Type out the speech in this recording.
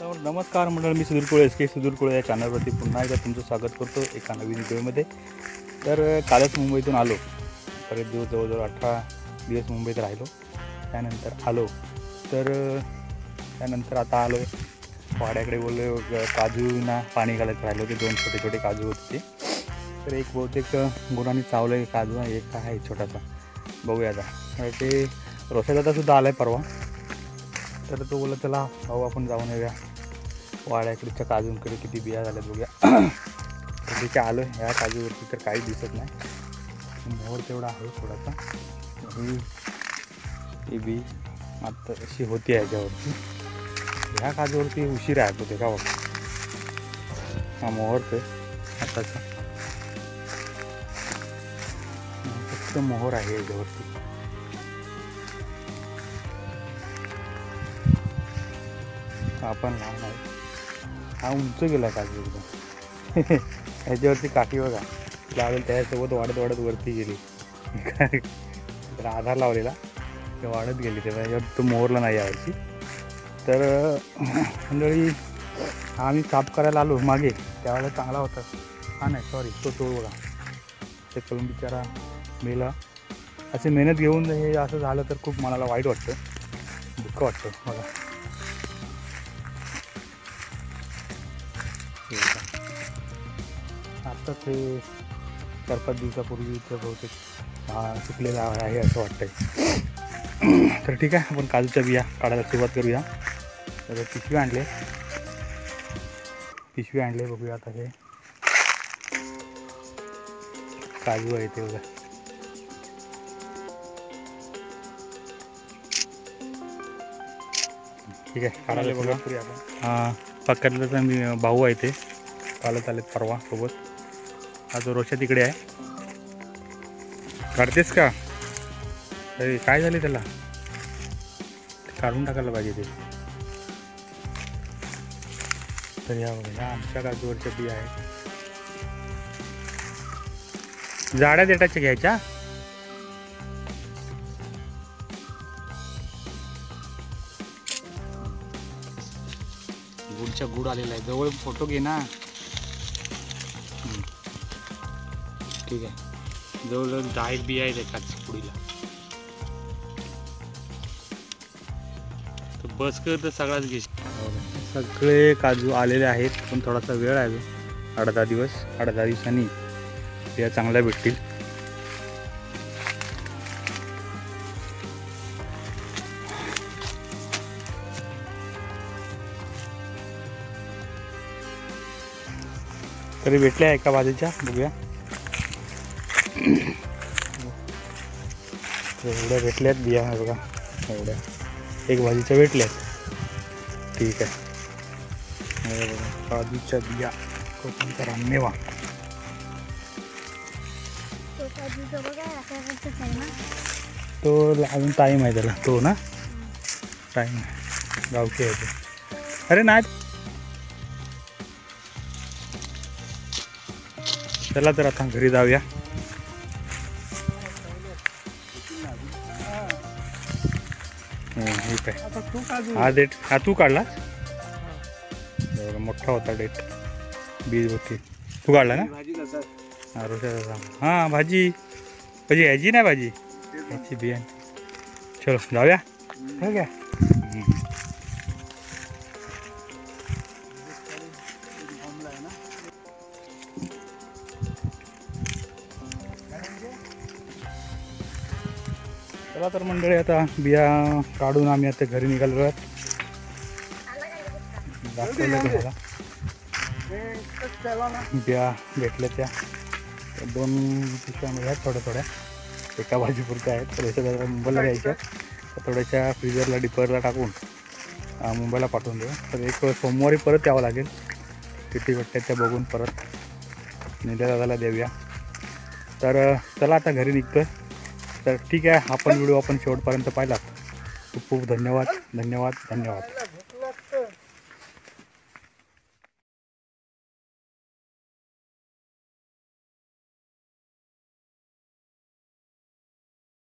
तर नमस्कार मंडळ, मी सुधीर कोळे, एस के सुधीर कोळे या चॅनलवरती पुन्हा एकदा तुमचं स्वागत करतो एका नवीन व्हिडिओमध्ये. तर कालच मुंबईतून आलो, बरेच दिवस जवळजवळ 18 दिवस मुंबईत राहिलो. त्यानंतर आलो, तर त्यानंतर आता आलो वाड्याकडे. बोललो काजूंना पाणी घालत राहिलो, ते 2 छोटे छोटे काजू होते. तर एक बहुतेक गुरांनी चावलं आहे काजू, एक आहे छोटासा, बघूया आता. ते रोषदादासुद्धा आला आहे परवा, तर तो बोलला त्याला भाऊ आपण जाऊन येऊया वाड्याकडच्या काजूंकडे, किती बिया झाल्यात बघूया. तर तिथे आलो. ह्या काजूवरती तर काहीच दिसत नाही, मोहर तेवढा आहे थोडासा. ही बी आता अशी होती ह्याच्यावरती. ह्या काजूवरती उशीर आहे होते का बघा, हा मोहर ते आताचा फक्त मोहर आहे याच्यावरती. आपण लहान आहे, हा उंच गेला काजू एकदम. ह्याच्यावरती काठी बघा लावलेली, त्याच्यासोबत वाढत वाढत वरती गेली. त्याला आधार लावलेला, ते वाढत गेली, तेव्हा याच्यावर तो मोहरला नाही यायची. तर मंडळी आम्ही साफ करायला आलो मागे, त्यावेळेला चांगला होता. हा नाही सॉरी, तो बघा ते करून बिचारा मेला. अशी मेहनत घेऊन हे असं झालं तर खूप मनाला वाईट वाटतं, दुःख वाटतं मला. आत्ताच हे 4-5 दिवसापूर्वी तर बहुतेक सुकलेला आहे असं वाटतंय. तर ठीक आहे, आपण काजूच्या बिया काढायला सुरुवात करूया. तर पिशवी आणले बघूया आता. हे काजू आहे ते बघा. ठीक आहे, काढायला सुरुवात करूया आपण. पकडल्याचा मी भाऊ आहे, ते चालत आलेत परवा सोबत. हा जो रोषा तिकडे आहे. काढतेस का? अरे काय झाले त्याला, काढून टाकायला पाहिजे ते. तर या बघा, ह्या आमच्या काजूवरच्या बिया आहेत. जाड्या देठाच्या घ्यायच्या. गुडच्या गुड आलेला आहे, जवळ फोटो घे ना. ठीक आहे, जवळजवळ 10 बिया आहेत एकाच पुढीला. तर बस कर तर सगळाच घे. सगळे काजू आलेले आहेत, पण थोडासा वेळ आहे, 8-10 दिवस. 8-10 दिवसांनी बिया चांगल्या भेटतील. तरी भेटल्या एका बाजूच्या, बघूया. एवढ्या भेटल्यात बिया बघा, एवढ्या एक भाजीच्या भेटल्यात. ठीक आहे, बघा काजूच्या बिया, कोकणचा रानमेवा. तो अजून टाईम आहे त्याला, तो ना टाईम गावठी आहे तो. अरे नाही, चला तर आता घरी जाऊया. ठीक आहे, हा डेट हा तू काढला, मोठा होता डेट, बीज होती, तू काढला ना. हा रोषा, हां भाजी ह्याची नाही, भाजी ह्याची बिया. चलो जाऊया. ठीक आहे, चला तर मंडळी, आता बिया काढून आम्ही आता घरी निघालो आहोत. दाखवलं तुम्हाला बिया भेटल्या त्या 2 पिशव्यामध्ये आहेत, थोड्या एका भाजीपुरत्या आहेत. थोड्याशा मुंबईला द्यायच्या, थोड्याशा फ्रीजरला डिपरला टाकून मुंबईला पाठवून देऊ. तर एक सोमवारी परत यावं लागेल, किती भेटतात त्या बघून परत निल्या दादाला देऊया. तर चला आता घरी निघतोय. तर ठीक आहे, आपण व्हिडिओ आपण शेवटपर्यंत पाहिलात. खूप खूप धन्यवाद.